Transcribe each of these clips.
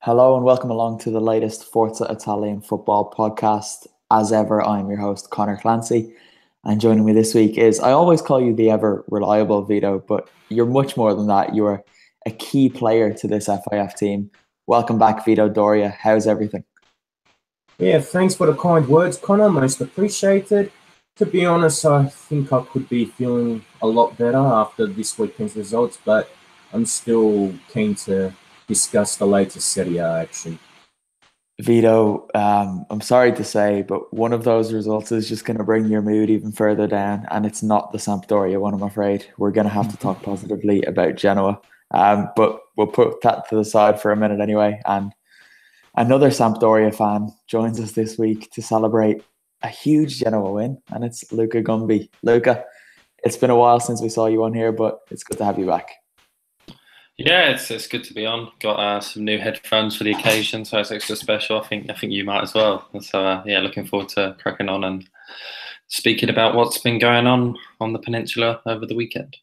Hello and welcome along to the latest Forza Italian Football podcast. As ever, I'm your host, Connor Clancy, and joining me this week is, I always call you the ever reliable Vito, but you're much more than that. You are a key player to this FIF team. Welcome back, Vito Doria. How's everything? Yeah, thanks for the kind words, Connor. Most appreciated. To be honest, I think I could be feeling a lot better after this weekend's results, but I'm still keen to discuss the latest Serie A action. Vito, I'm sorry to say, but one of those results is just going to bring your mood even further down, and it's not the Sampdoria one, I'm afraid. We're going to have to talk positively about Genoa, but we'll put that to the side for a minute anyway. And another Sampdoria fan joins us this week to celebrate a huge Genoa win, and it's Luca Gumby. Luca, it's been a while since we saw you on here, but it's good to have you back. Yeah, it's good to be on. Got some new headphones for the occasion, so it's extra special. I think you might as well. So yeah, looking forward to cracking on and speaking about what's been going on the peninsula over the weekend.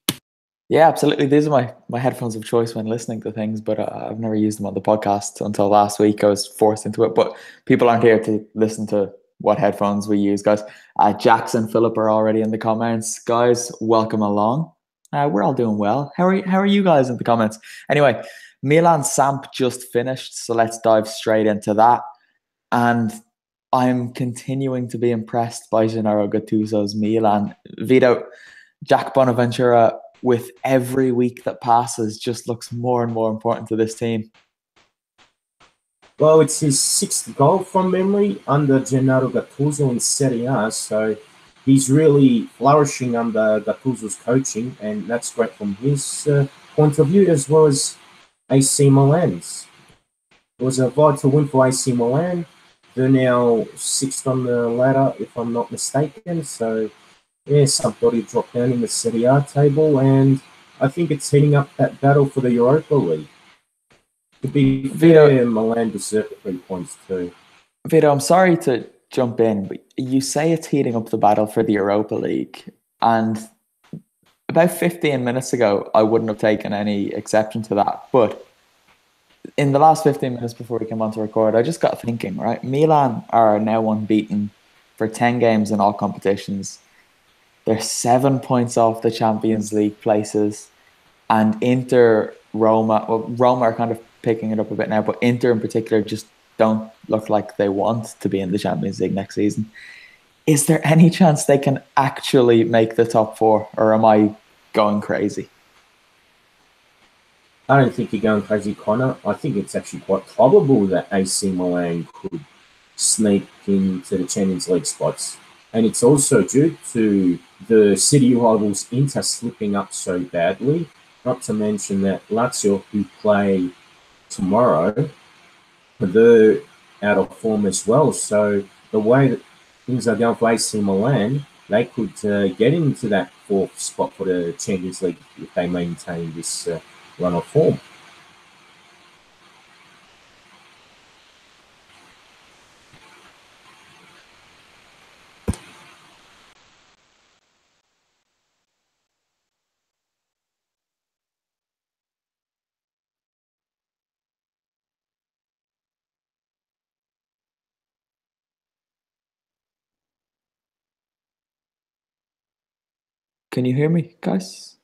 Yeah, absolutely. These are my headphones of choice when listening to things, but I've never used them on the podcast until last week. I was forced into it, but people aren't here to listen to what headphones we use, guys. Jackson, Philip are already in the comments. Guys, welcome along. We're all doing well. How are you guys in the comments? Anyway, Milan Samp just finished, so let's dive straight into that. And I'm continuing to be impressed by Gennaro Gattuso's Milan. Vito, Jack Bonaventura, with every week that passes, just looks more and more important to this team. Well, it's his sixth goal from memory under Gennaro Gattuso in Serie A, so he's really flourishing under Gattuso's coaching, and that's great from his point of view, as well as AC Milan's. It was a vital win for AC Milan. They're now sixth on the ladder, if I'm not mistaken. So, yeah, Sampdoria dropped down in the Serie A table, and I think it's heading up that battle for the Europa League. To be fair, Milan deserve the 3 points too. Vito, I'm sorry to jump in, but you say it's heating up the battle for the Europa League, and about 15 minutes ago I wouldn't have taken any exception to that, but in the last 15 minutes before we came on to record, I just got thinking, right? Milan are now unbeaten for 10 games in all competitions. They're 7 points off the Champions League places, and Roma are kind of picking it up a bit now, but Inter in particular just don't look like they want to be in the Champions League next season. Is there any chance they can actually make the top four, or am I going crazy? I don't think you're going crazy, Connor. I think it's actually quite probable that AC Milan could sneak into the Champions League spots. And it's also due to the city rivals Inter slipping up so badly, not to mention that Lazio, who play tomorrow, they're out of form as well. So the way that things are going for AC Milan, they could get into that fourth spot for the Champions League if they maintain this run of form. Can you hear me, guys?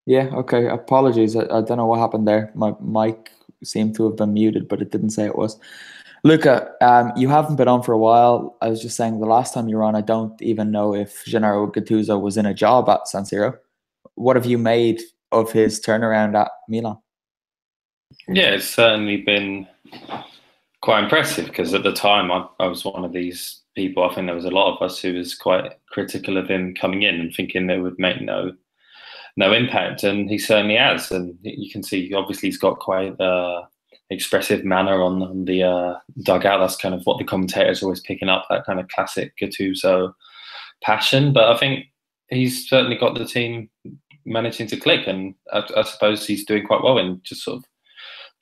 Yeah, okay. Apologies. I don't know what happened there. My mic seemed to have been muted, but it didn't say it was. Luca, you haven't been on for a while. I was just saying the last time you were on, I don't even know if Gennaro Gattuso was in a job at San Siro. What have you made of his turnaround at Milan? Yeah, it's certainly been quite impressive, because at the time I was one of these people. I think there was a lot of us who was quite critical of him coming in and thinking they would make no impact, and he certainly has. And you can see, obviously, he's got quite expressive manner on the dugout. That's kind of what the commentators are always picking up, that kind of classic Gattuso passion. But I think he's certainly got the team managing to click, and I suppose he's doing quite well in just sort of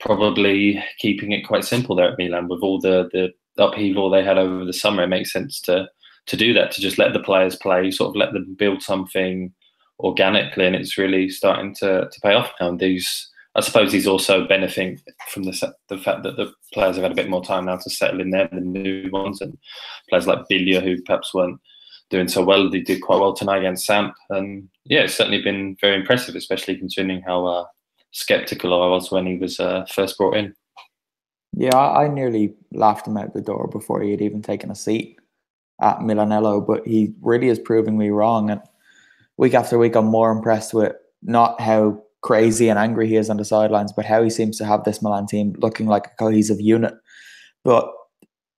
probably keeping it quite simple there at Milan with all the upheaval they had over the summer. It makes sense to do that, to just let the players play, sort of let them build something organically, and it's really starting to pay off now. And these I suppose he's also benefiting from the fact that the players have had a bit more time now to settle in there, the new ones, and players like Billia, who perhaps weren't doing so well, they did quite well tonight against Samp. And yeah, it's certainly been very impressive, especially considering how sceptical I was when he was first brought in. Yeah, I nearly laughed him out the door before he had even taken a seat at Milanello, but he really is proving me wrong. And week after week, I'm more impressed with not how crazy and angry he is on the sidelines, but how he seems to have this Milan team looking like a cohesive unit. But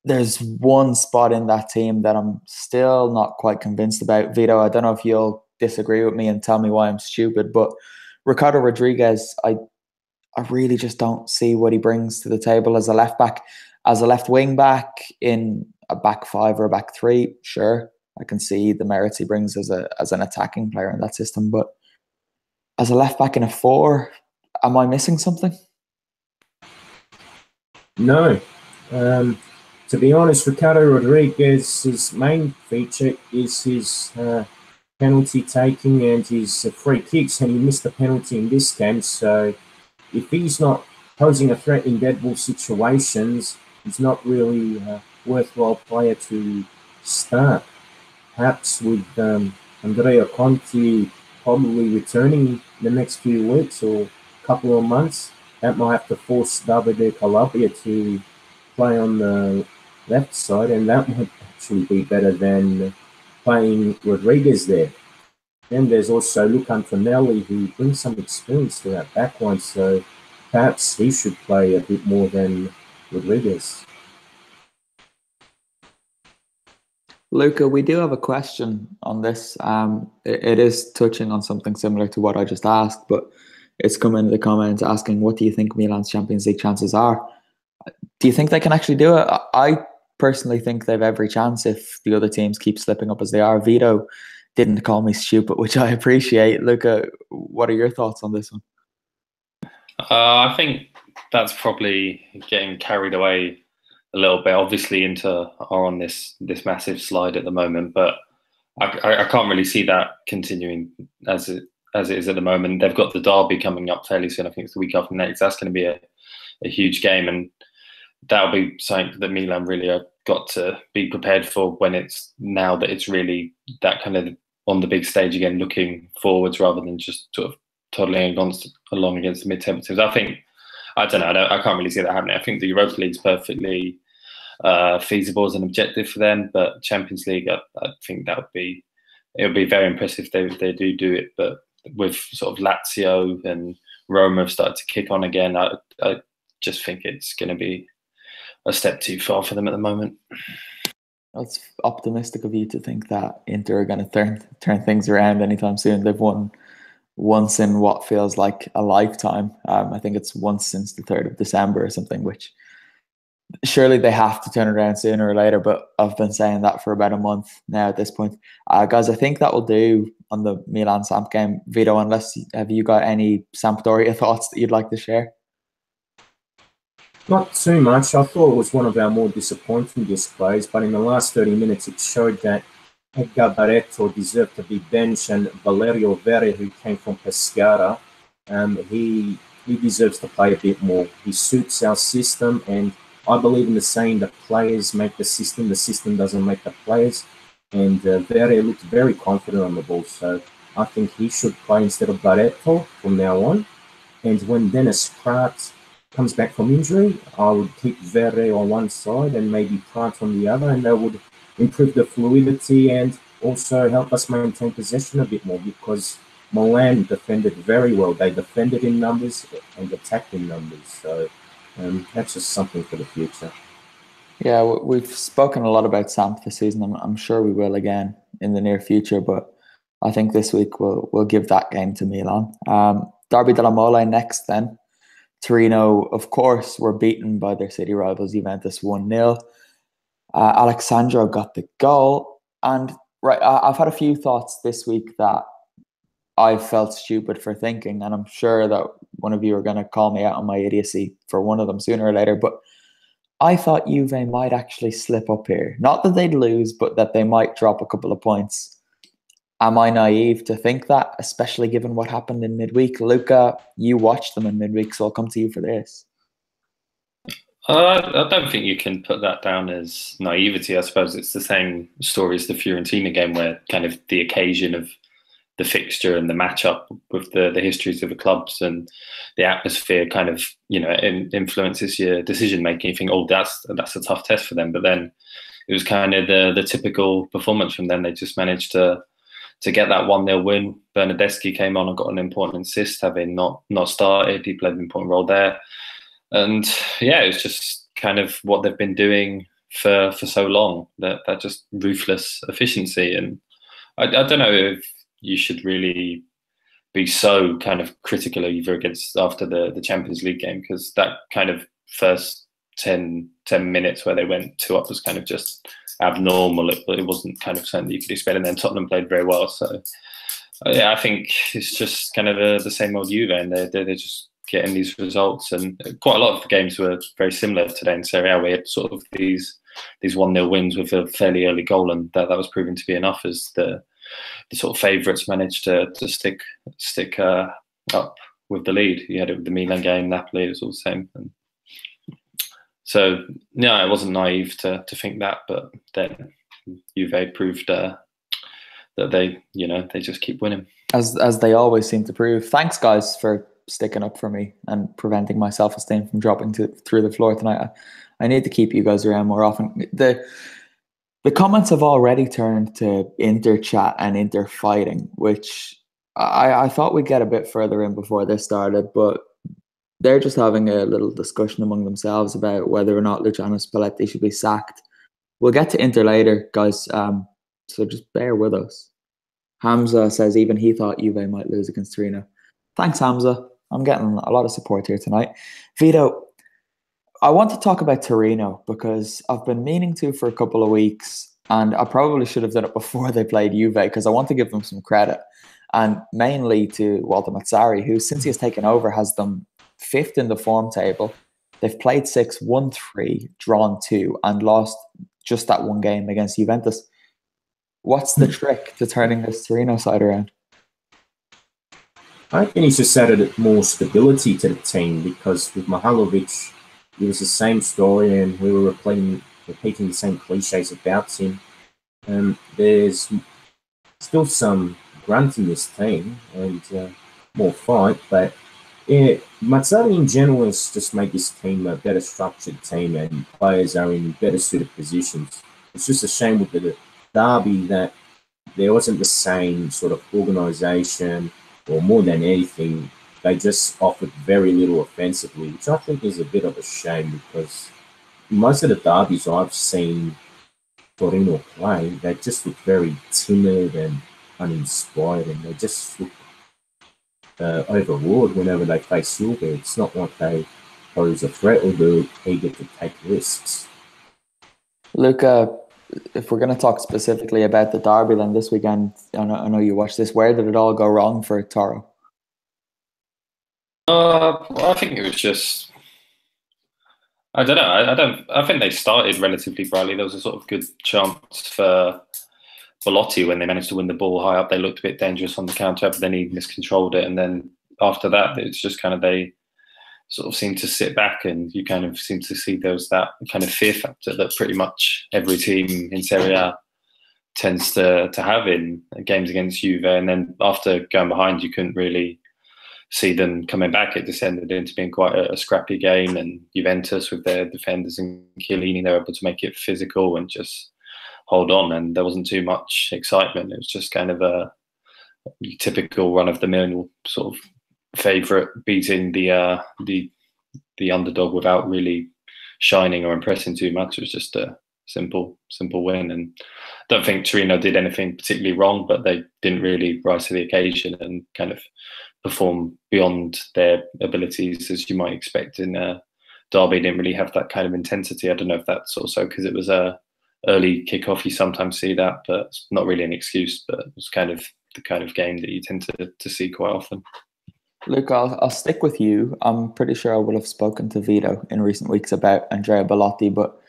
there's one spot in that team that I'm still not quite convinced about. Vito, I don't know if you'll disagree with me and tell me why I'm stupid, but Ricardo Rodriguez, I really just don't see what he brings to the table as a left back. As a left wing back in a back five or a back three, sure, I can see the merits he brings as an attacking player in that system, but as a left back in a four, am I missing something? No. To be honest, Ricardo Rodriguez's main feature is his penalty taking and his free kicks, and he missed the penalty in this game. So if he's not posing a threat in dead ball situations, he's not really a worthwhile player to start. Perhaps with Andrea Conti probably returning in the next few weeks or couple of months, that might have to force Davide Calabria to play on the left side, and that might actually be better than playing Rodriguez there. Then there's also Luca Antonelli, who brings some experience to that backline, so perhaps he should play a bit more than Rodriguez. Luca, we do have a question on this. It is touching on something similar to what I just asked, but it's come in the comments asking, what do you think Milan's Champions League chances are? Do you think they can actually do it? I personally think they've every chance if the other teams keep slipping up as they are. Vito didn't call me stupid, which I appreciate. Luca, what are your thoughts on this one? I think that's probably getting carried away a little bit. Obviously, Inter are on this massive slide at the moment, but I can't really see that continuing as it is at the moment. They've got the derby coming up fairly soon. I think it's the week after next. That's going to be a huge game, and that'll be something that Milan really have got to be prepared for when it's now that it's really that kind of on the big stage again, looking forwards rather than just sort of toddling along against the mid-table teams. I don't know. I can't really see that happening. I think the Europa League's perfectly feasible as an objective for them, but Champions League, I think it would be very impressive if they do it. But with sort of Lazio and Roma have started to kick on again, I just think it's going to be a step too far for them at the moment. That's optimistic of you to think that Inter are going to turn things around anytime soon. They've won once in what feels like a lifetime. I think it's once since the 3rd of December or something, which surely they have to turn it around sooner or later, but I've been saying that for about a month now at this point. Guys, I think that will do on the Milan Samp game. Vito, have you got any Sampdoria thoughts that you'd like to share? Not too much. I thought it was one of our more disappointing displays, but in the last 30 minutes it showed that Edgar Barreto deserved to be benched, and Valerio Vere, who came from Pescara, he deserves to play a bit more. He suits our system, and I believe in the saying that players make the system doesn't make the players. And Vere looked very confident on the ball, so I think he should play instead of Barreto from now on. And when Dennis Pratt comes back from injury, I would keep Vere on one side and maybe Pratt on the other, and that would improve the fluidity and also help us maintain possession a bit more, because Milan defended very well. They defended in numbers and attacked in numbers. So that's just something for the future. Yeah, we've spoken a lot about Samp this season. I'm sure we will again in the near future, but I think this week we'll give that game to Milan. Derby della Mole next then. Torino, of course, were beaten by their city rivals Juventus 1-0. Alexandro got the goal. And I've had a few thoughts this week that I felt stupid for thinking, and I'm sure that one of you are going to call me out on my idiocy for one of them sooner or later, but I thought Juve might actually slip up here. Not that they'd lose, but that they might drop a couple of points. am I naive to think that, especially given what happened in midweek? Luca, you watched them in midweek, so I'll come to you for this. I don't think you can put that down as naivety. I suppose it's the same story as the Fiorentina game, where kind of the occasion of the fixture and the matchup with the histories of the clubs and the atmosphere kind of, influences your decision making. You think, oh, that's a tough test for them. But then it was kind of the typical performance from them. They just managed to get that 1-0 win. Bernardeschi came on and got an important assist, having not started. He played an important role there. And yeah, it was just kind of what they've been doing for so long, that just ruthless efficiency. And I don't know if you should really be so kind of critical either after the Champions League game, because that kind of first 10 minutes where they went 2-up was kind of just abnormal. It wasn't kind of something that you could expect. And then Tottenham played very well. So yeah, I think it's just kind of the same old Juve, and they're just getting these results. And quite a lot of the games were very similar today in Serie A. We had sort of these 1-0 wins with a fairly early goal, and that was proven to be enough as the sort of favourites managed to stick up with the lead. You had it with the Milan game, Napoli, it was all the same. And so no, it wasn't naive to think that, but then Juve proved that they just keep winning, as they always seem to prove. Thanks, guys, for sticking up for me and preventing my self-esteem from dropping through the floor tonight. I need to keep you guys around more often. The comments have already turned to Inter chat and Inter fighting, which I thought we'd get a bit further in before this started, but they're just having a little discussion among themselves about whether or not Luciano Spalletti should be sacked. We'll get to Inter later, guys, so just bear with us. Hamza says even he thought Juve might lose against Torino. Thanks, Hamza. I'm getting a lot of support here tonight. Vito, I want to talk about Torino because I've been meaning to for a couple of weeks, and I probably should have done it before they played Juve because I want to give them some credit, and mainly to Walter Mazzarri, who, since he has taken over, has them 5th in the form table. They've played 6, won 3, drawn 2, and lost just that one game against Juventus. What's the trick to turning this Torino side around? I think he's just added more stability to the team, because with Mihajlovic, it was the same story, and we were repeating the same cliches about him. There's still some grunt in this team and more fight, but yeah, Mazzarri in general has just made this team a better structured team, and players are in better suited positions. It's just a shame with the derby that there wasn't the same sort of organisation, or more than anything, they just offered very little offensively, which I think is a bit of a shame, because most of the derbies I've seen Torino play, they just look very timid and uninspired, and they just look overawed whenever they face Juve. It's not like they pose a threat or they're eager to take risks. Luca, if we're going to talk specifically about the derby then this weekend, I know you watched this, where did it all go wrong for Toro? I think it was just, I don't know. I think they started relatively brightly. There was a sort of good chance for Belotti when they managed to win the ball high up. They looked a bit dangerous on the counter, but then he miscontrolled it. And then after that, it's just kind of they sort of seemed to sit back, and you kind of seem to see there was that kind of fear factor that pretty much every team in Serie A tends to have in games against Juve. And then after going behind, you couldn't really see them coming back. It descended into being quite a scrappy game, and Juventus with their defenders and Chiellini, they were able to make it physical and just hold on, and there wasn't too much excitement. It was just kind of a typical run-of-the-mill sort of favourite beating the underdog without really shining or impressing too much. It was just a simple win, and I don't think Torino did anything particularly wrong, but they didn't really rise to the occasion and kind of perform beyond their abilities, as you might expect in a derby. Didn't really have that kind of intensity. I don't know if that's also because it was a early kickoff. You sometimes see that, but it's not really an excuse. But it's kind of the kind of game that you tend to see quite often. Luke, I'll stick with you. I'm pretty sure I would have spoken to Vito in recent weeks about Andrea Belotti, but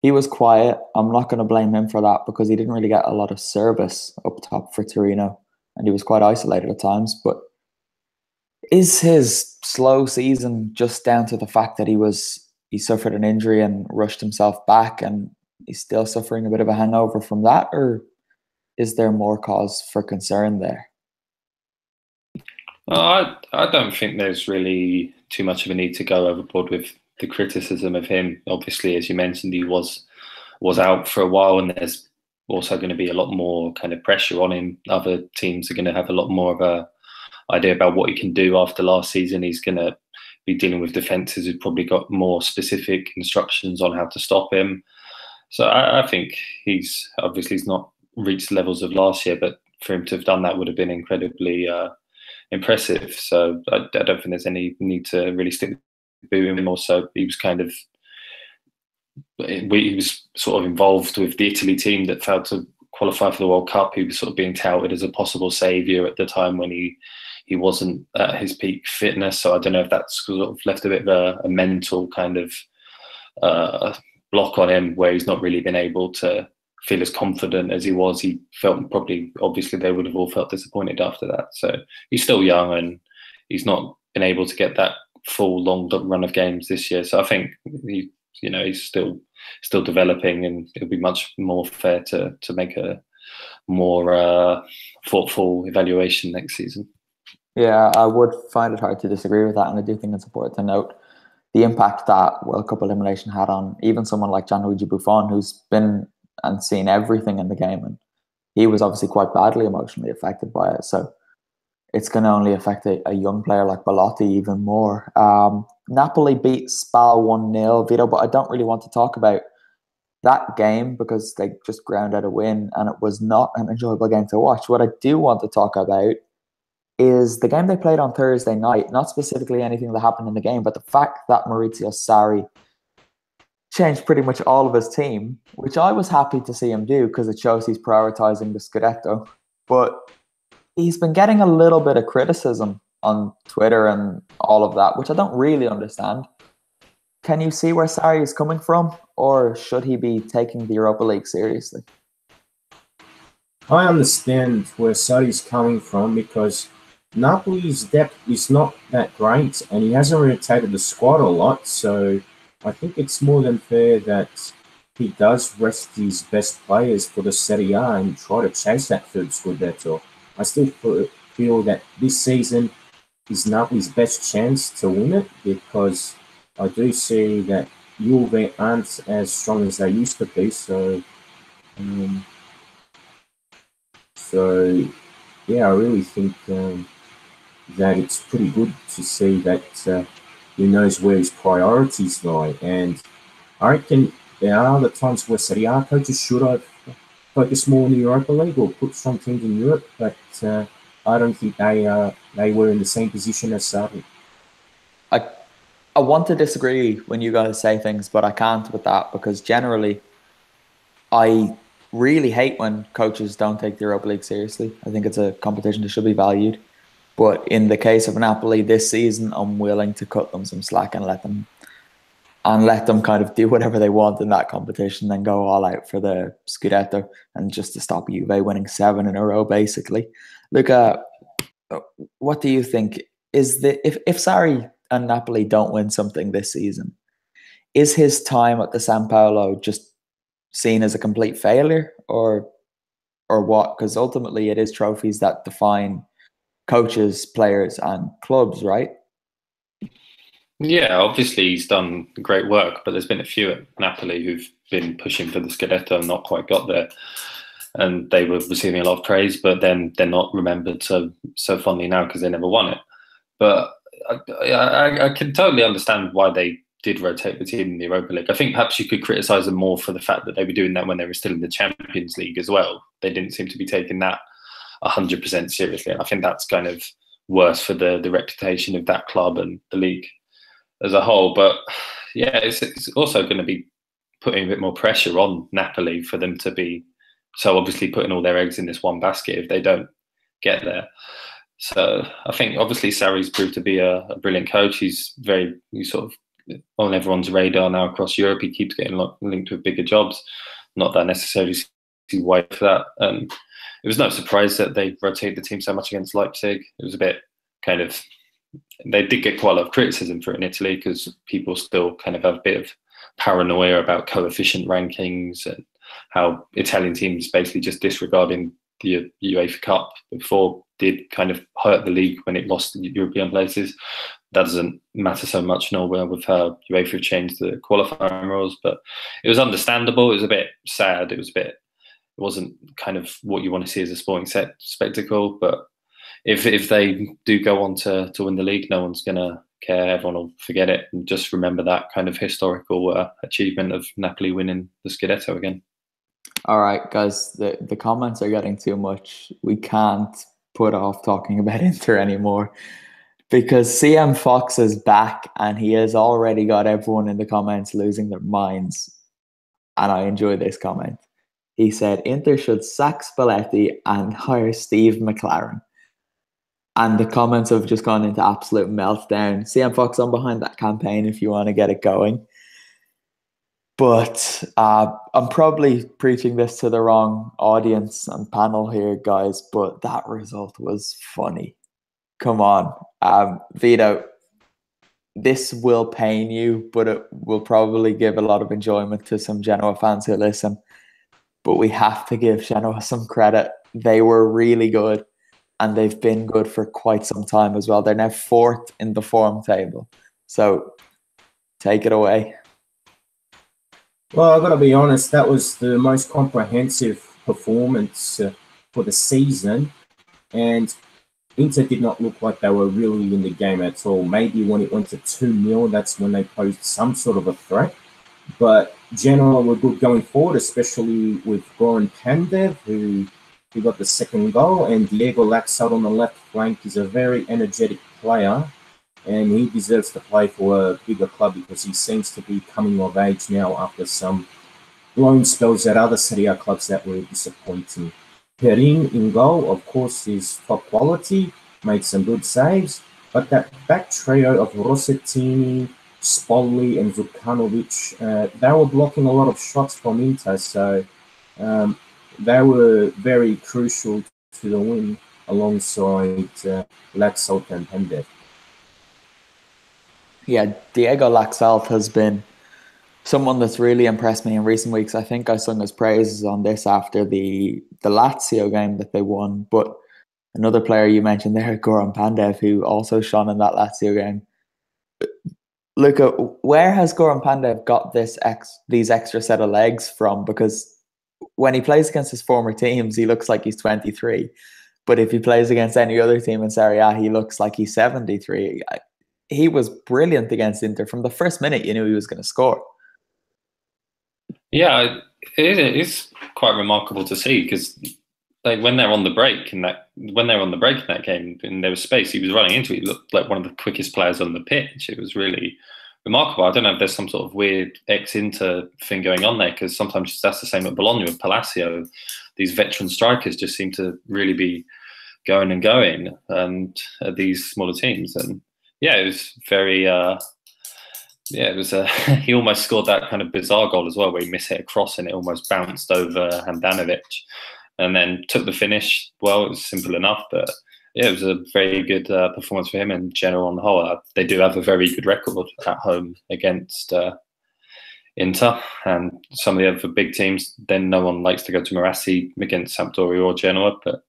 he was quiet. I'm not going to blame him for that because he didn't really get a lot of service up top for Torino, and he was quite isolated at times. But is his slow season just down to the fact that he suffered an injury and rushed himself back, and he's still suffering a bit of a hangover from that, or is there more cause for concern there? I don't think there's really too much of a need to go overboard with the criticism of him. Obviously, as you mentioned, he was out for a while, and there's also going to be a lot more kind of pressure on him. Other teams are going to have a lot more of a idea about what he can do after last season. He's going to be dealing with defences who've probably got more specific instructions on how to stop him. So I think he's not reached the levels of last year, but for him to have done that would have been incredibly impressive. So I don't think there's any need to really stick with him. Also, he was sort of involved with the Italy team that failed to qualify for the World Cup. He was sort of being touted as a possible saviour at the time when he wasn't at his peak fitness. So I don't know if that's sort of left a bit of a mental kind of block on him, where he's not really been able to feel as confident as he was. He felt obviously they would have all felt disappointed after that. So he's still young and he's not been able to get that full long run of games this year. So I think he's still developing, and it'll be much more fair to make a more thoughtful evaluation next season. Yeah, I would find it hard to disagree with that, and I do think it's important to note the impact that World Cup elimination had on even someone like Gianluigi Buffon, who's been and seen everything in the game, and he was obviously quite badly emotionally affected by it. So it's going to only affect a young player like Belotti even more. Napoli beat Spal 1-0, Vito, but I don't really want to talk about that game because they just ground out a win and it was not an enjoyable game to watch. What I do want to talk about is the game they played on Thursday night, not specifically anything that happened in the game, but the fact that Maurizio Sarri changed pretty much all of his team, which I was happy to see him do because it shows he's prioritizing the Scudetto. But he's been getting a little bit of criticism on Twitter and all of that, which I don't really understand. Can you see where Sarri is coming from, or should he be taking the Europa League seriously? I understand where Sarri is coming from because Napoli's depth is not that great and he hasn't rotated the squad a lot, so I think it's more than fair that he does rest his best players for the Serie A and try to chase that third Scudetto. I still feel that this season is Napoli's best chance to win it because I do see that Juve aren't as strong as they used to be. So yeah, I really think that it's pretty good to see that he knows where his priorities lie. And I reckon there are other times where Serie A coaches should have focused more on the Europa League or put strong teams in Europe, but I don't think they were in the same position as Sarri. I want to disagree when you guys say things, but I can't with that because generally I really hate when coaches don't take the Europa League seriously. I think it's a competition that should be valued. But in the case of Napoli this season, I'm willing to cut them some slack and let them kind of do whatever they want in that competition, then go all out for the Scudetto and just to stop Juve winning 7 in a row, basically. Luca, what do you think? If Sarri and Napoli don't win something this season, is his time at the San Paolo just seen as a complete failure, or what? Because ultimately it is trophies that define coaches, players, and clubs, right? Yeah, obviously he's done great work, but there's been a few at Napoli who've been pushing for the Scudetto and not quite got there. And they were receiving a lot of praise, but then they're not remembered so fondly now because they never won it. But I can totally understand why they did rotate the team in the Europa League. I think perhaps you could criticise them more for the fact that they were doing that when they were still in the Champions League as well. They didn't seem to be taking that 100% seriously. And I think that's kind of worse for the reputation of that club and the league as a whole. But yeah, it's also going to be putting a bit more pressure on Napoli for them to be so obviously putting all their eggs in this one basket if they don't get there. So I think obviously Sarri's proved to be a brilliant coach. He's sort of on everyone's radar now across Europe. He keeps getting linked with bigger jobs. Not that I necessarily see why for that. It was no surprise that they rotated the team so much against Leipzig. It was a bit kind of, they did get quite a lot of criticism for it in Italy because people still kind of have a bit of paranoia about coefficient rankings and how Italian teams basically just disregarding the UEFA Cup before did kind of hurt the league when it lost the European places. That doesn't matter so much now with how UEFA changed the qualifying rules, but it was understandable. It was a bit sad. It wasn't kind of what you want to see as a sporting spectacle, but if they do go on to win the league, no one's going to care. Everyone will forget it and just remember that kind of historical achievement of Napoli winning the Scudetto again. All right, guys, the comments are getting too much. We can't put off talking about Inter anymore because CM Fox is back and he has already got everyone in the comments losing their minds. And I enjoy this comment. He said, Inter should sack Spalletti and hire Steve McLaren. And the comments have just gone into absolute meltdown. CM Fox on behind that campaign if you want to get it going. But I'm probably preaching this to the wrong audience and panel here, guys, but that result was funny. Come on. Vito, this will pain you, but it will probably give a lot of enjoyment to some Genoa fans who listen. But we have to give Genoa some credit. They were really good, and they've been good for quite some time as well. They're now 4th in the form table. So take it away. Well, I've got to be honest, that was the most comprehensive performance for the season. And Inter did not look like they were really in the game at all. Maybe when it went to 2-0, that's when they posed some sort of a threat. But Genoa were good going forward, especially with Goran Pandev, who got the second goal. And Diego Laxalt on the left flank is a very energetic player. And he deserves to play for a bigger club because he seems to be coming of age now after some loan spells at other Serie A clubs that were disappointing. Perin in goal, of course, is top quality, made some good saves, but that back trio of Rossettini, Spolli and Vukanovic, they were blocking a lot of shots from Inter, so they were very crucial to the win alongside Laxalt and Pandev. Yeah, Diego Laxalt has been someone that's really impressed me in recent weeks. I think I sung his praises on this after the Lazio game that they won. But another player you mentioned there, Goran Pandev, who also shone in that Lazio game. Luca, where has Goran Pandev got these extra set of legs from? Because when he plays against his former teams, he looks like he's 23. But if he plays against any other team in Serie A, he looks like he's 73. He was brilliant against Inter. From the first minute, you knew he was going to score. Yeah, it is quite remarkable to see because when they're on the break in that game and there was space, he was running into it. He looked like one of the quickest players on the pitch. It was really remarkable. I don't know if there's some sort of weird ex-Inter thing going on there because sometimes that's the same at Bologna with Palacio. These veteran strikers just seem to really be going and at these smaller teams. And yeah, it was very. He almost scored that kind of bizarre goal as well, where he mishit a cross and it almost bounced over Handanovic, and then took the finish. Well, it was simple enough, but yeah, it was a very good performance for him and Genoa on the whole. They do have a very good record at home against Inter and some of the other big teams. Then no one likes to go to Marassi against Sampdoria or Genoa, but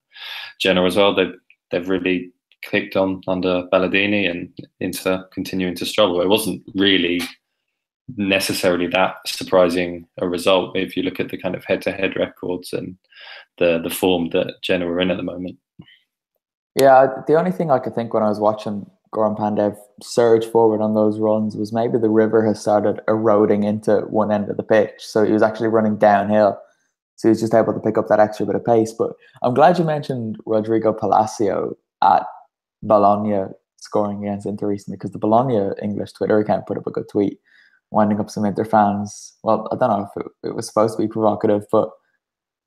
Genoa as well. They've really clicked on under Ballardini and Inter continuing to struggle. It wasn't really necessarily that surprising a result if you look at the kind of head-to-head records and the form that Genoa are in at the moment. Yeah, the only thing I could think when I was watching Goran Pandev surge forward on those runs was maybe the river has started eroding into one end of the pitch. So he was actually running downhill. So he was just able to pick up that extra bit of pace. But I'm glad you mentioned Rodrigo Palacio at Bologna scoring against Inter recently, because the Bologna English Twitter account put up a good tweet winding up some Inter fans. Well, I don't know if it was supposed to be provocative, but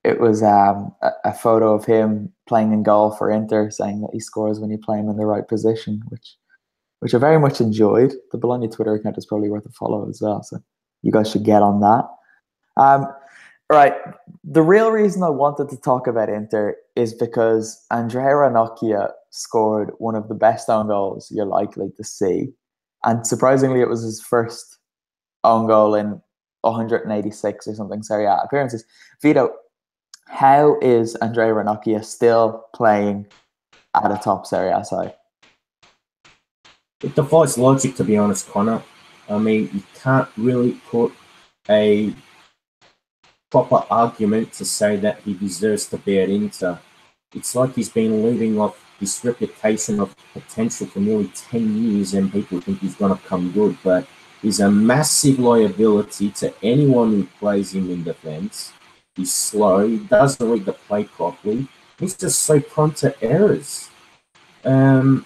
it was a photo of him playing in goal for Inter, saying that he scores when you play him in the right position, which which I very much enjoyed. The Bologna Twitter account is probably worth a follow as well, so you guys should get on that. Right, the real reason I wanted to talk about Inter is because Andrea Ranocchia scored one of the best own goals you're likely to see. And surprisingly, it was his first own goal in 186 or something Serie A appearances. Vito, how is Andrea Ranocchia still playing at a top Serie A side? It defies logic, to be honest, Connor. I mean, you can't really put a proper argument to say that he deserves to be at Inter. It's like he's been living off this reputation of potential for nearly 10 years and people think he's going to come good, but he's a massive liability to anyone who plays him in defence. He's slow, he doesn't read the play properly, he's just so prone to errors. And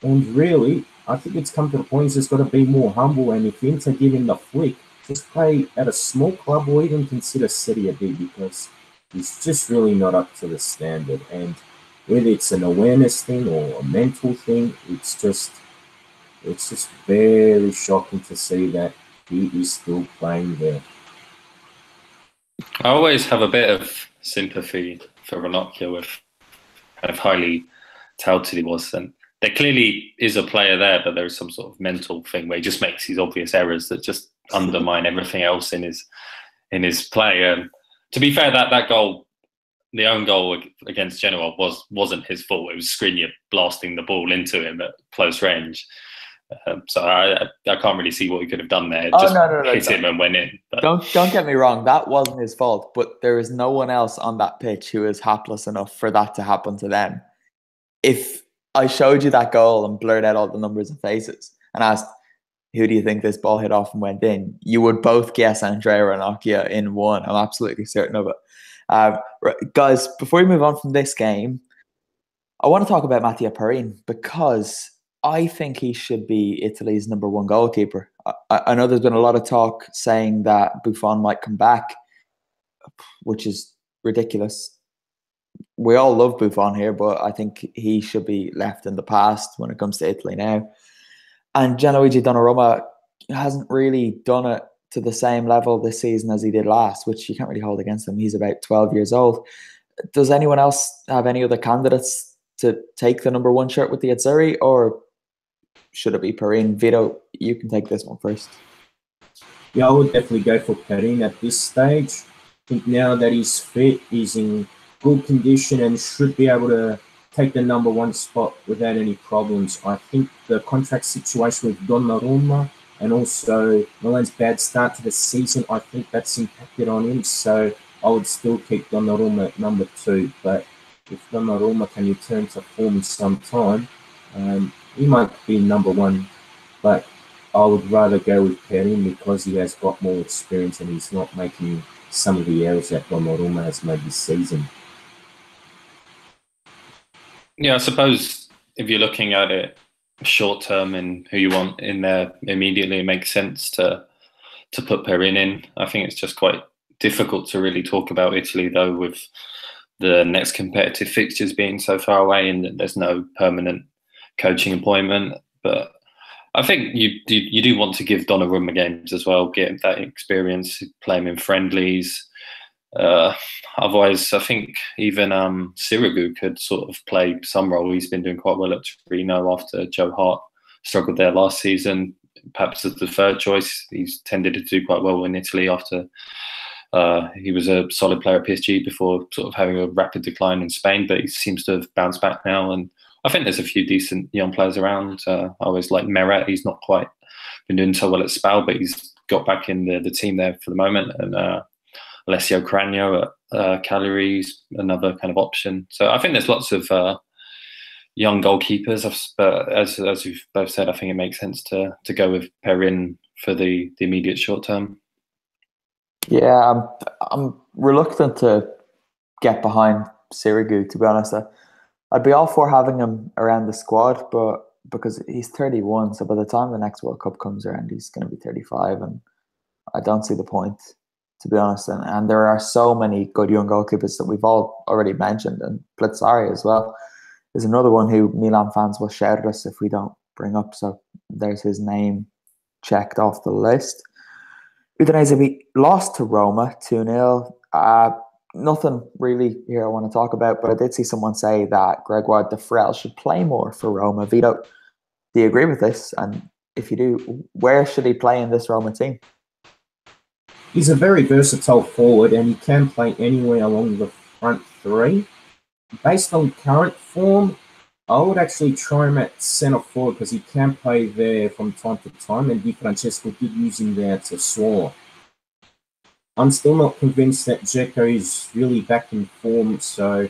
really, I think it's come to the point he's just got to be more humble, and if Inter give him the flick, just play at a small club or even consider Serie B, because he's just really not up to the standard. And whether it's an awareness thing or a mental thing, it's just very shocking to see that he is still playing there. I always have a bit of sympathy for Ranocchia with kind of highly touted he was. And there clearly is a player there, but there is some sort of mental thing where he just makes these obvious errors that just undermine everything else in his play. And to be fair, that goal, the own goal against Genoa, wasn't his fault. It was Skriniar blasting the ball into him at close range. So I can't really see what he could have done there. Hit him and went in. But. Don't get me wrong, that wasn't his fault, but there is no one else on that pitch who is hapless enough for that to happen to them. If I showed you that goal and blurred out all the numbers and faces and asked, who do you think this ball hit off and went in? You would both guess Andrea Ranocchia in one. I'm absolutely certain of it. Guys, before we move on from this game, I want to talk about Mattia Perin because I think he should be Italy's number one goalkeeper. I know there's been a lot of talk saying that Buffon might come back, which is ridiculous. We all love Buffon here, but I think he should be left in the past when it comes to Italy now. And Gianluigi Donnarumma hasn't really done it to the same level this season as he did last, which you can't really hold against him. He's about 12 years old. Does anyone else have any other candidates to take the number one shirt with the Azzurri, or should it be Perin? Vito, you can take this one first. Yeah, I would definitely go for Perin at this stage. I think now that he's fit, he's in good condition and should be able to take the number one spot without any problems. I think the contract situation with Donnarumma and also Milan's bad start to the season, I think that's impacted on him. So I would still keep Donnarumma at number 2. But if Donnarumma can return to form sometime, he might be number 1. But I would rather go with Perin because he has got more experience and he's not making some of the errors that Donnarumma has made this season. Yeah, I suppose if you're looking at it short term and who you want in there immediately, it makes sense to put Perin in. I think it's just quite difficult to really talk about Italy though, with the next competitive fixtures being so far away and there's no permanent coaching appointment. But I think you do want to give Donnarumma games as well, get that experience, play him in friendlies. Otherwise, I think even Sirigu could sort of play some role. He's been doing quite well at Torino after Joe Hart struggled there last season. Perhaps as the third choice, he's tended to do quite well in Italy after he was a solid player at PSG before sort of having a rapid decline in Spain, but he seems to have bounced back now. And I think there's a few decent young players around. I always like Meret. He's not quite been doing so well at Spal, but he's got back in the team there for the moment. And Alessio Cragno at Cagliari's another kind of option. So I think there's lots of young goalkeepers. But as you've both said, I think it makes sense to go with Perin for the immediate short term. Yeah, I'm reluctant to get behind Sirigu, to be honest. I'd be all for having him around the squad, but because he's 31, so by the time the next World Cup comes around, he's going to be 35, and I don't see the point, to be honest. And there are so many good young goalkeepers that we've all already mentioned, and Plizzari as well is another one who Milan fans will shout at us if we don't bring up. So there's his name checked off the list. Udinese, we lost to Roma 2-0. Nothing really here I want to talk about, but I did see someone say that Gregoire de Frel should play more for Roma. Vito, do you agree with this? And if you do, where should he play in this Roma team? He's a very versatile forward, and he can play anywhere along the front three. Based on current form, I would actually try him at centre forward because he can play there from time to time, and Di Francesco did use him there to Sassuolo. I'm still not convinced that Dzeko is really back in form, so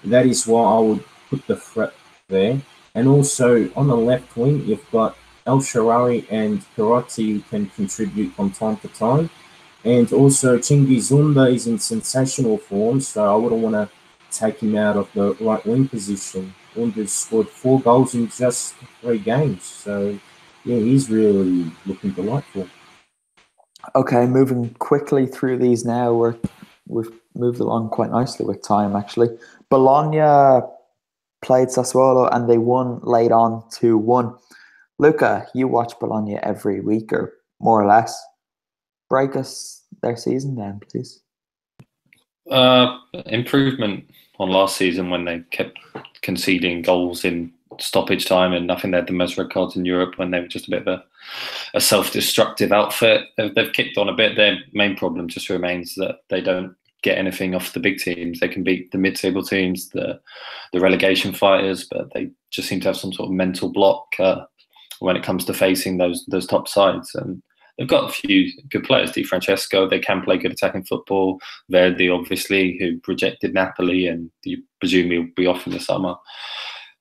that is why I would put the threat there. And also, on the left wing, you've got El Shaarawy and Perotti who can contribute from time to time. And also, Cengiz Ünder is in sensational form, so I wouldn't want to take him out of the right wing position. Under's scored 4 goals in just 3 games, so yeah, he's really looking delightful. Okay, moving quickly through these now. We've moved along quite nicely with time, actually. Bologna played Sassuolo and they won late on 2-1. Luca, you watch Bologna every week or more or less. Break us their season then, please. Improvement on last season when they kept conceding goals in stoppage time, and I think they had the most red cards in Europe when they were just a bit of a self-destructive outfit. They've kicked on a bit. Their main problem just remains that they don't get anything off the big teams. They can beat the mid-table teams, the relegation fighters, but they just seem to have some sort of mental block when it comes to facing those top sides. And they've got a few good players. Di Francesco, they can play good attacking football. Verdi, obviously, who rejected Napoli, and you presume he'll be off in the summer.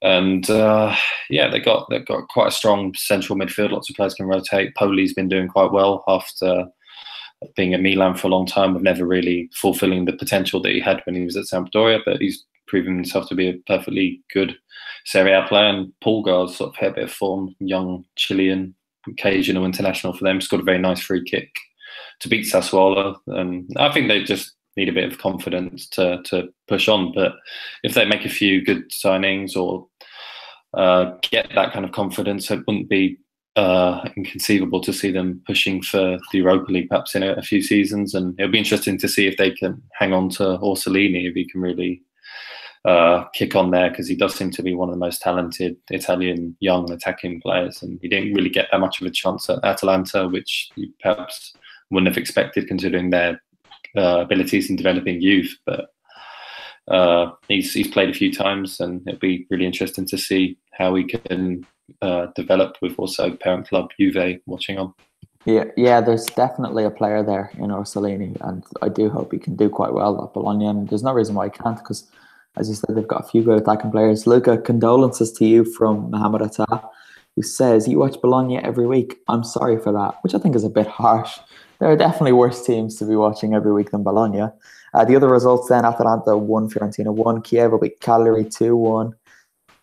And yeah, they've got quite a strong central midfield. Lots of players can rotate. Poli's been doing quite well after being at Milan for a long time, with never really fulfilling the potential that he had when he was at Sampdoria. But he's proven himself to be a perfectly good Serie A player. And Pulgar's sort of hit a bit of form, young Chilean, occasional international for them. Scored a very nice free kick to beat Sassuolo. I think they just need a bit of confidence to push on. But if they make a few good signings or get that kind of confidence, it wouldn't be inconceivable to see them pushing for the Europa League perhaps in a few seasons. And it'll be interesting to see if they can hang on to Orsolini, if he can really kick on there, because he does seem to be one of the most talented Italian young attacking players, and he didn't really get that much of a chance at Atalanta, which you perhaps wouldn't have expected considering their abilities in developing youth. But he's played a few times, and it'll be really interesting to see how he can develop with also parent club Juve watching on. Yeah, there's definitely a player there in Orsolini, and I do hope he can do quite well at Bologna, and there's no reason why he can't, because as you said, they've got a few good attacking players. Luca, condolences to you from Mohamed Atta, who says, you watch Bologna every week. I'm sorry for that, which I think is a bit harsh. There are definitely worse teams to be watching every week than Bologna. The other results then, Atalanta 1, Fiorentina 1, Chievo beat Cagliari 2-1.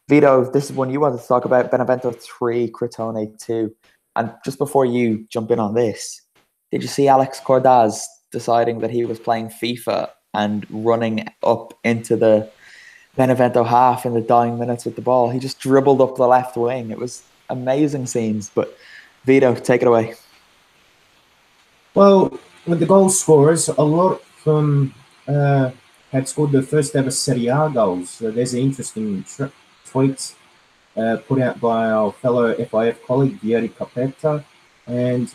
Vito, this is one you wanted to talk about, Benevento 3, Crotone 2. And just before you jump in on this, did you see Alex Cordaz deciding that he was playing FIFA and running up into the Benevento half in the dying minutes with the ball? He just dribbled up the left wing. It was amazing scenes. But Vito, take it away. Well, with the goal scorers, a lot of them had scored the first ever Serie A goals. So there's an interesting tweet put out by our fellow FIF colleague, Vieri Capetta. And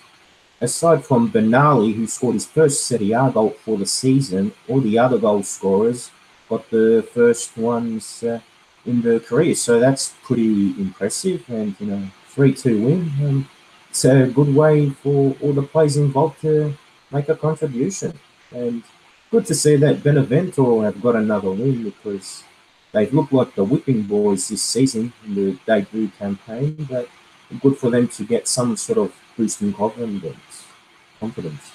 aside from Benali, who scored his first Serie A goal for the season, all the other goal scorers got the first ones in their career. So that's pretty impressive. And, 3-2 win. It's a good way for all the players involved to make a contribution. And good to see that Benevento have got another win, because they've looked like the whipping boys this season in the debut campaign. But good for them to get some sort of boost in confidence.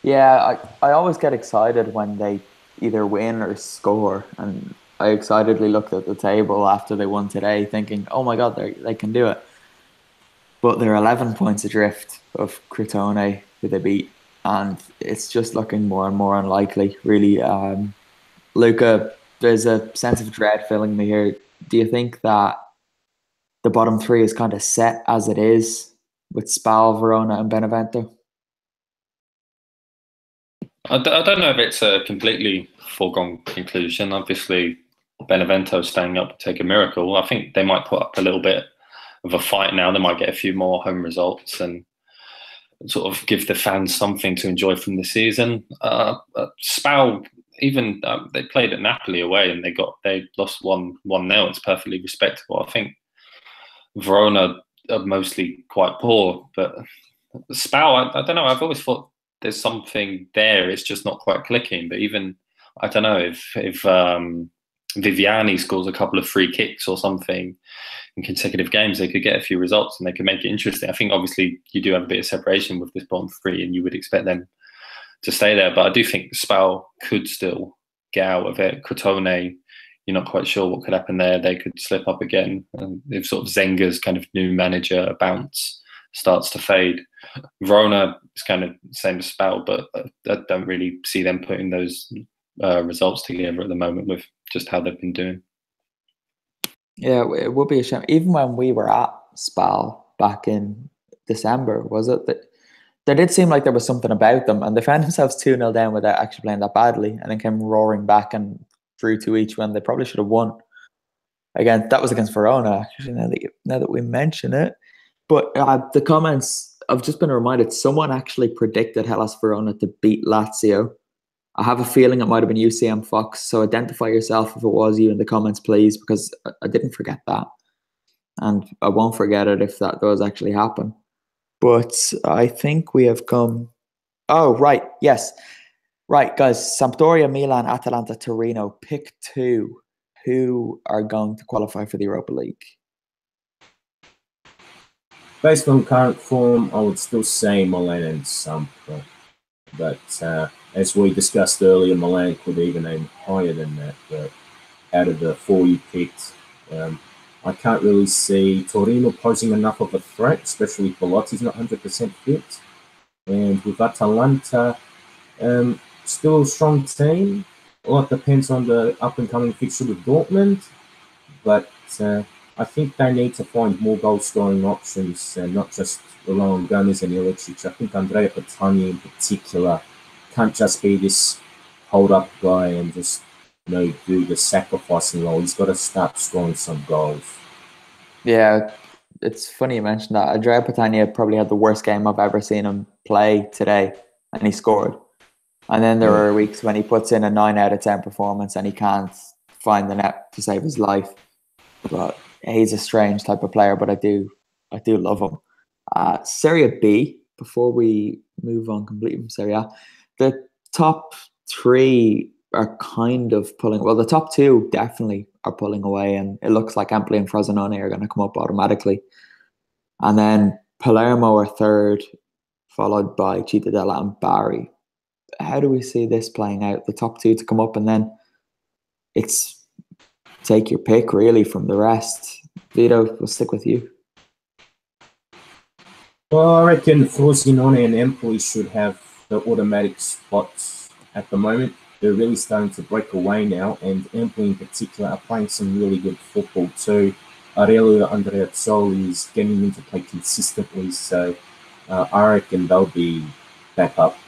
Yeah, I always get excited when they either win or score. And I excitedly looked at the table after they won today thinking, oh my God, they can do it. But they're 11 points adrift of Crotone, who they beat, and it's just looking more and more unlikely, really. Luca, there's a sense of dread filling me here. Do you think that the bottom three is kind of set as it is with Spal, Verona, and Benevento? I don't know if it's a completely foregone conclusion. Obviously, Benevento staying up would take a miracle. I think they might put up a little bit of a fight now. They might get a few more home results and sort of give the fans something to enjoy from the season. Spal, even they played at Napoli away and they lost 1-0. It's perfectly respectable. I think Verona are mostly quite poor, but Spal, I don't know. I've always thought there's something there. It's just not quite clicking. But even I don't know if Viviani scores a couple of free kicks or something in consecutive games, they could get a few results and they could make it interesting. I think obviously you do have a bit of separation with this bottom three, and you would expect them to stay there. But I do think Spal could still get out of it. Crotone, you're not quite sure what could happen there. They could slip up again. And if sort of Zenga's kind of new manager bounce starts to fade. Verona is kind of the same as Spal, but I don't really see them putting those results together at the moment with just how they've been doing. Yeah, it would be a shame. Even when we were at Spal back in December, was it? That there did seem like there was something about them, and they found themselves 2-0 down without actually playing that badly, and then came roaring back and drew 2 each when they probably should have won. Again, that was against Verona, actually, now that we mention it. But the comments, I've just been reminded, someone actually predicted Hellas Verona to beat Lazio. I have a feeling it might have been UCM Fox, so identify yourself if it was you in the comments, please, because I didn't forget that. And I won't forget it if that does actually happen. But I think we have come... Oh, right, yes. Right, guys, Sampdoria, Milan, Atalanta, Torino, pick 2 who are going to qualify for the Europa League. Based on current form, I would still say Milan and Samp. But as we discussed earlier, Milan could even aim higher than that. But out of the 4 you picked, I can't really see Torino posing enough of a threat, especially if Belotti's not 100% fit. And with Atalanta, still a strong team. A lot depends on the up-and-coming fixture with Dortmund. But I think they need to find more goal-scoring options and not just rely on Gomez and Ilicic. I think Andrea Petagna in particular can't just be this hold-up guy and just do the sacrificing role. He's got to start scoring some goals. Yeah, it's funny you mentioned that. Andrea Petagna probably had the worst game I've ever seen him play today, and he scored. And then there are weeks when he puts in a 9 out of 10 performance and he can't find the net to save his life. But he's a strange type of player, but I do love him. Serie B, before we move on completely from Serie A, the top 3 are kind of pulling... Well, the top 2 definitely are pulling away, and it looks like Empoli and Frosinone are going to come up automatically. And then Palermo are 3rd, followed by Cittadella and Bari. How do we see this playing out? The top 2 to come up, and then it's take your pick really from the rest. Vito, we'll stick with you. Well, I reckon Frosinone and Empoli should have the automatic spots at the moment. They're really starting to break away now, and Empoli in particular are playing some really good football too. Aurelio Andreazzoli is getting into play consistently, so I reckon they'll be back up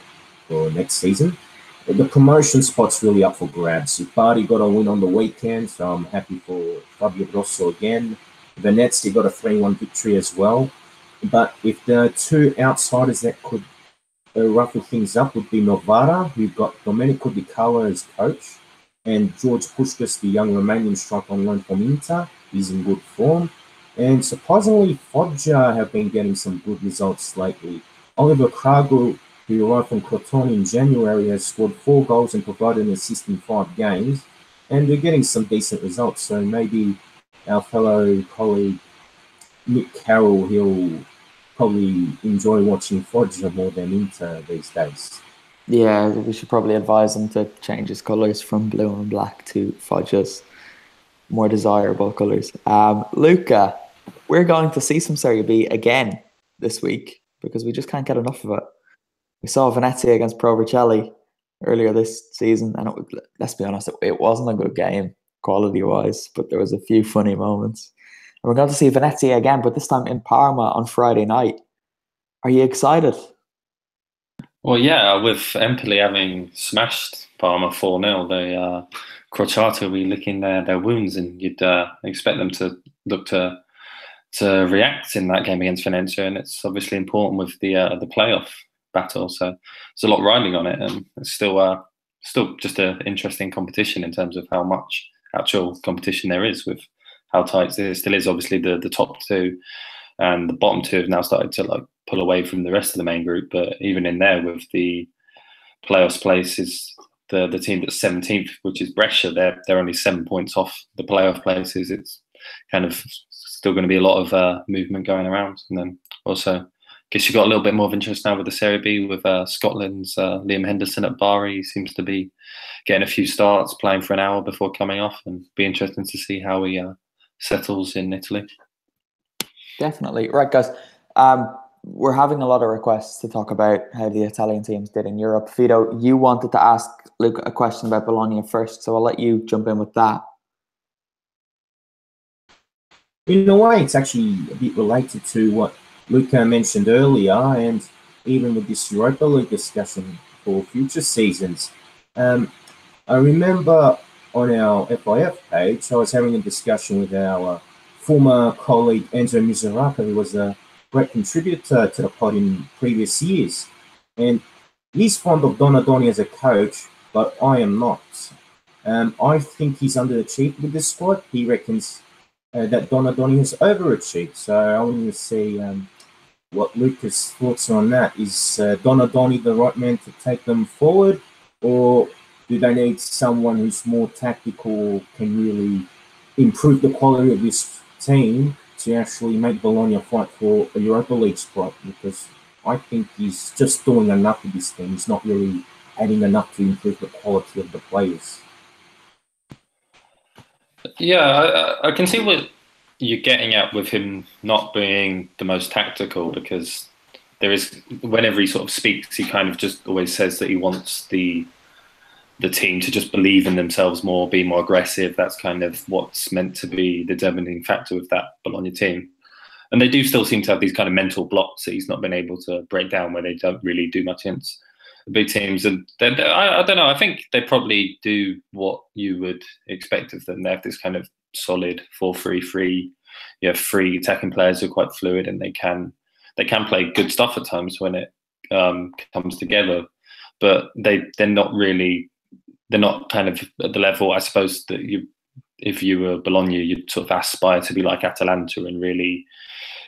for next season. The promotion spot's really up for grabs. Bari got a win on the weekend, so I'm happy for Fabio Grosso again. Venezia got a 3-1 victory as well. But if the 2 outsiders that could ruffle things up would be Novara, who've got Domenico Di Carlo as coach, and George Puskas, the young Romanian striker on loan from Inter. He's in good form. And surprisingly, Foggia have been getting some good results lately. Oliver Krago, who arrived from Crotone in January, has scored 4 goals and provided an assist in 5 games. And they're getting some decent results. So maybe our fellow colleague Nick Carroll, he'll probably enjoy watching Foggia more than Inter these days. Yeah, we should probably advise him to change his colours from blue and black to Foggia's more desirable colours. Luca, we're going to see some Serie B again this week because we just can't get enough of it. We saw Venezia against Pro Vercelli earlier this season, and let's be honest, it wasn't a good game quality-wise, but there was a few funny moments. we're going to see Venezia again, but this time in Parma on Friday night. Are you excited? Well, yeah, with Empoli having smashed Parma 4-0, they Crociata will be licking their wounds, and you'd expect them to look to react in that game against Venezia, and it's obviously important with the playoff battle. So there's a lot riding on it, and it's still just an interesting competition in terms of how much actual competition there is, with how tight it still is. Obviously, the top two and the bottom two have now started to pull away from the rest of the main group, but even in there, with the playoffs places, the team that's 17th, which is Brescia, they're only 7 points off the playoff places. It's kind of still going to be a lot of movement going around. And then also, I guess you've got a little bit more of interest now with the Serie B, with Scotland's Liam Henderson at Bari. He seems to be getting a few starts, playing for an hour before coming off, and be interesting to see how he settles in Italy. Definitely. Right, guys. We're having a lot of requests to talk about how the Italian teams did in Europe. Vito, you wanted to ask Luke a question about Bologna first, so I'll let you jump in with that. In a way, it's actually a bit related to what Luca mentioned earlier, and even with this Europa League discussion for future seasons. I remember on our FIF page, I was having a discussion with our former colleague Enzo Misurata, who was a great contributor to the pod in previous years. And he's fond of Donadoni as a coach, but I am not. I think he's underachieved with this squad. He reckons that Donadoni has overachieved. So I want to see what Luca's thoughts on that. Is Donadoni the right man to take them forward, or do they need someone who's more tactical, can really improve the quality of this team to actually make Bologna fight for a Europa League spot? Because I think he's just doing enough with this team. He's not really adding enough to improve the quality of the players. Yeah, I can see what you're getting at with him not being the most tactical, because there is, whenever he sort of speaks, he kind of just always says that he wants the team to just believe in themselves more, be more aggressive. That's kind of what's meant to be the determining factor with that Bologna team. And they do still seem to have these kind of mental blocks that he's not been able to break down, where they don't really do much against the big teams. And I don't know, I think they probably do what you would expect of them. They have this kind of solid 4-3-3. You have three attacking players who are quite fluid, and they can play good stuff at times when it comes together. But they're not kind of at the level, I suppose, that if you were Bologna, you'd sort of aspire to be like Atalanta and really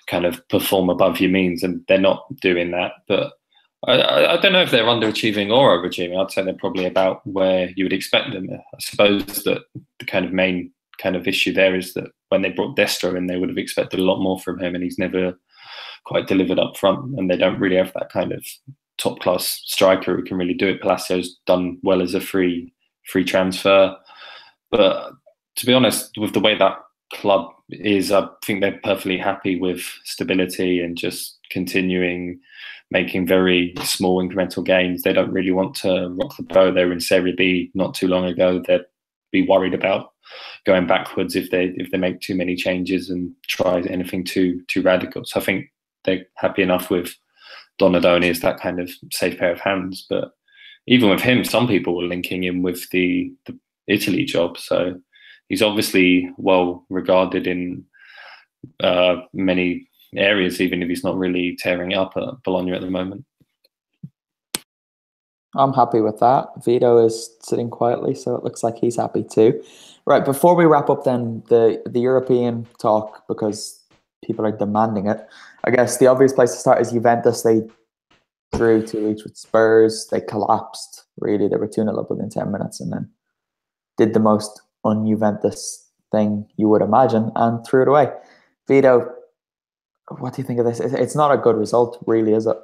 kind of perform above your means, and they're not doing that. But I don't know if they're underachieving or overachieving. I'd say they're probably about where you would expect them. I suppose that the kind of main kind of issue there is that when they brought Destro in, they would have expected a lot more from him, and he's never quite delivered up front, and they don't really have that kind of top-class striker who can really do it. Palacio's done well as a free transfer. But to be honest, with the way that club is, I think they're perfectly happy with stability and just continuing making very small incremental gains. They don't really want to rock the boat. They were in Serie B not too long ago. They'd be worried about going backwards if they make too many changes and try anything too radical. So I think they're happy enough with Donadoni as that kind of safe pair of hands. But even with him, some people were linking him with the Italy job. So he's obviously well regarded in many areas, even if he's not really tearing up at Bologna at the moment. I'm happy with that. Vito is sitting quietly, so it looks like he's happy too. Right, before we wrap up then the European talk, because people are demanding it, I guess the obvious place to start is Juventus. They drew 2-2 with Spurs. They collapsed, really. They were 2-0 up within 10 minutes and then did the most un-Juventus thing you would imagine and threw it away. Vito, what do you think of this? It's not a good result, really, is it?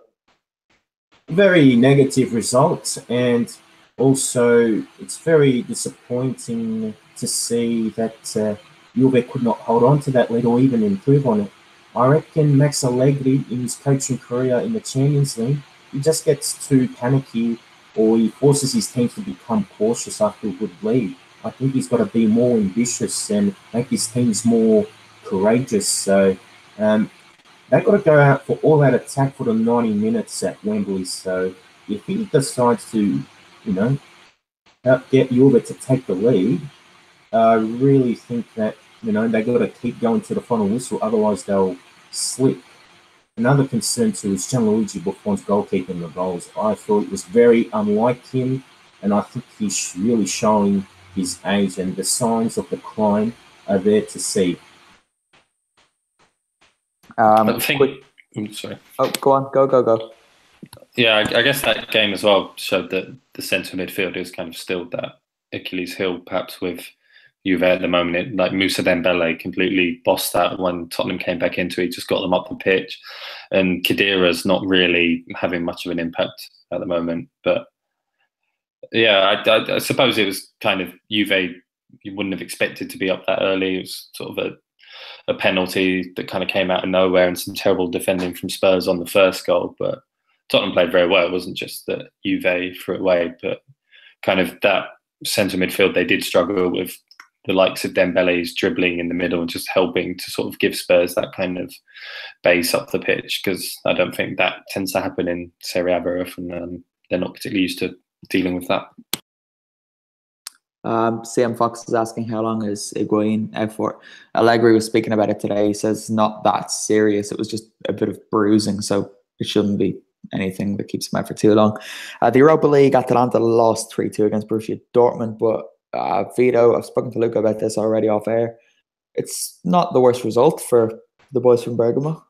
Very negative result, and also it's very disappointing to see that Juve could not hold on to that lead or even improve on it. I reckon Max Allegri, in his coaching career in the Champions League, he just gets too panicky, or he forces his team to become cautious after a good lead. I think he's got to be more ambitious and make his teams more courageous. So they've got to go out for all that attack for the 90 minutes at Wembley. So if he decides to, get Juve to take the lead, I really think that, they've got to keep going to the final whistle, otherwise they'll slip. Another concern too is Gianluigi Buffon's goalkeeping the goals. I thought it was very unlike him, and I think he's really showing his age, and the signs of decline are there to see. I think. Sorry. Oh, go on. Go. Yeah, I guess that game as well showed that the centre midfield is kind of still that Achilles heel, perhaps with Juve at the moment. Like Moussa Dembele completely bossed that when Tottenham came back into it. He just got them up the pitch. And Khedira's not really having much of an impact at the moment. But yeah, I suppose it was kind of Juve, you wouldn't have expected to be up that early. It was sort of a penalty that kind of came out of nowhere and some terrible defending from Spurs on the first goal. But Tottenham played very well. It wasn't just that Juve threw it away, but kind of that centre midfield, they did struggle with the likes of Dembele's dribbling in the middle and just helping to sort of give Spurs that kind of base up the pitch, because I don't think that tends to happen in Serie A very often. They're not particularly used to dealing with that. CM Fox is asking how long is Higuain out for. Allegri was speaking about it today. He says not that serious. It was just a bit of bruising, so it shouldn't be anything that keeps him out for too long. The Europa League, Atalanta lost 3-2 against Borussia Dortmund, but Vito, I've spoken to Luca about this already off air. It's not the worst result for the boys from Bergamo.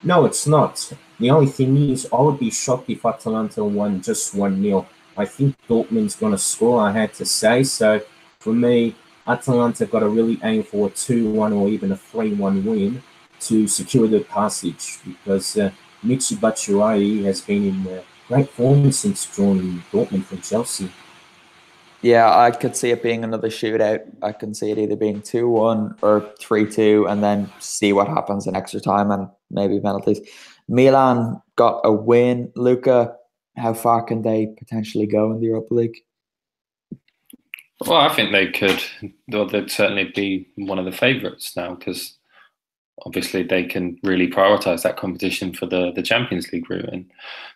No, it's not. The only thing is, I would be shocked if Atalanta won just 1-0. I think Dortmund's going to score, I had to say. So for me, Atalanta got to really aim for a 2-1 or even a 3-1 win to secure the passage, because Michy Batshuayi has been in great form since joining Dortmund from Chelsea. Yeah, I could see it being another shootout. I can see it either being 2-1 or 3-2, and then see what happens in extra time and maybe penalties. Milan got a win. Luca, how far can they potentially go in the Europa League? Well, I think they could. They'd certainly be one of the favourites now, because obviously they can really prioritise that competition for the Champions League route. And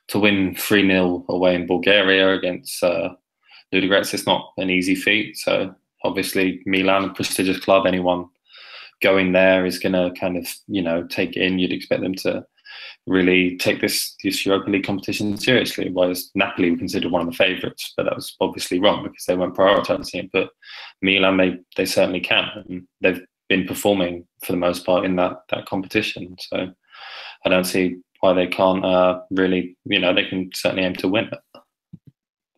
to win 3-0 away in Bulgaria against Ludogorets, it's not an easy feat. So obviously Milan, a prestigious club, anyone going there is going to kind of, take it in. You'd expect them to really take this Europa League competition seriously. Whereas Napoli were considered one of the favourites, but that was obviously wrong because they weren't prioritising it. But Milan, they certainly can. And they've been performing for the most part in that competition. So I don't see why they can't really, they can certainly aim to win it.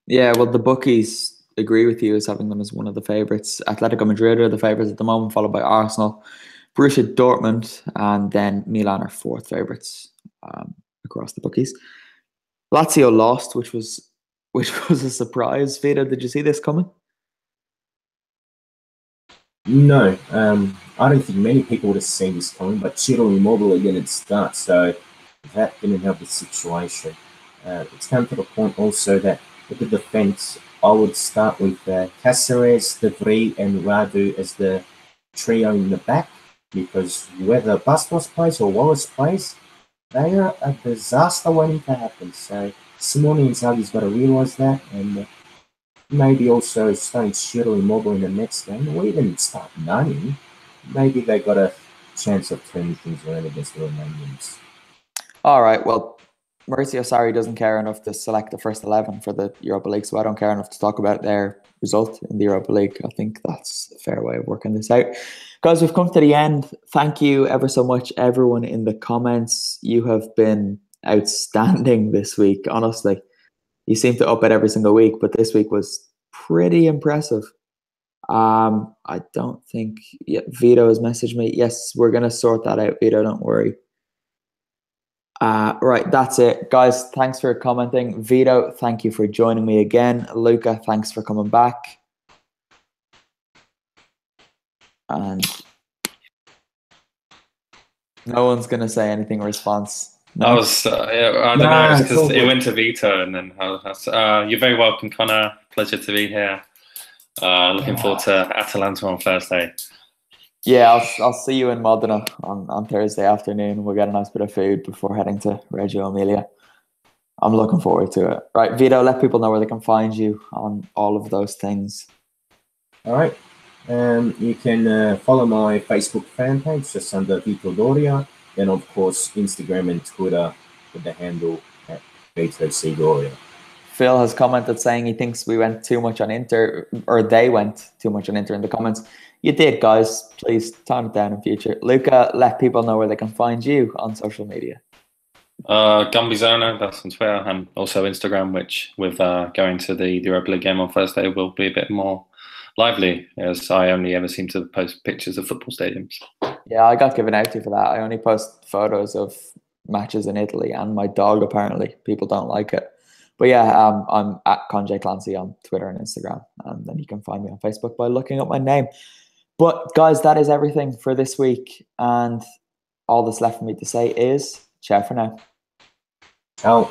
Yeah, well, the bookies agree with you as having them as one of the favourites. Atletico Madrid are the favourites at the moment, followed by Arsenal, Borussia Dortmund, and then Milan are fourth favourites across the bookies. Lazio lost, which was a surprise. Vito, did you see this coming? No, I don't think many people would have seen this coming, but Ciro Immobile didn't start, so that didn't help the situation. It's come to the point also that with the defence, I would start with Cáceres, De Vrij, and Radu as the trio in the back, because whether Bastos plays or Wallace plays, they are a disaster waiting to happen. So Simone Inzaghi's got to realise that, and maybe also starting Ciro Immobile in the next game, or even start Nani. Maybe they got a chance of turning things around against the Romanians. All right, well, Maurizio Sarri doesn't care enough to select the first 11 for the Europa League, so I don't care enough to talk about their result in the Europa League. I think that's a fair way of working this out. Guys, we've come to the end. Thank you ever so much, everyone in the comments. You have been outstanding this week, honestly. You seem to up it every single week, but this week was pretty impressive. I don't think Vito has messaged me. Yes, we're going to sort that out, Vito, don't worry. Right, that's it. Guys, thanks for commenting. Vito, thank you for joining me again. Luca, thanks for coming back. And no one's going to say anything in response. No? I don't know, because it went to Vito, and then you're very welcome, Connor. Pleasure to be here. Looking forward to Atalanta on Thursday. Yeah, I'll see you in Modena on Thursday afternoon. We'll get a nice bit of food before heading to Reggio Emilia. I'm looking forward to it. Right, Vito, let people know where they can find you on all of those things. All right. You can follow my Facebook fan page just under Vito Doria, and of course Instagram and Twitter with the handle at Vito C Doria. Phil has commented saying he thinks we went too much on Inter, or they went too much on Inter in the comments. You did, guys. Please tone it down in future. Luca, let people know where they can find you on social media. Gumbyzona, that's on Twitter, and also Instagram, which with going to the Europa League game on Thursday will be a bit more lively, as I only ever seem to post pictures of football stadiums. Yeah, I got given out to for that. I only post photos of matches in Italy and my dog, apparently. People don't like it. But yeah, I'm at Conjay Clancy on Twitter and Instagram. And then you can find me on Facebook by looking up my name. But guys, that is everything for this week. And all that's left for me to say is ciao for now. Ciao.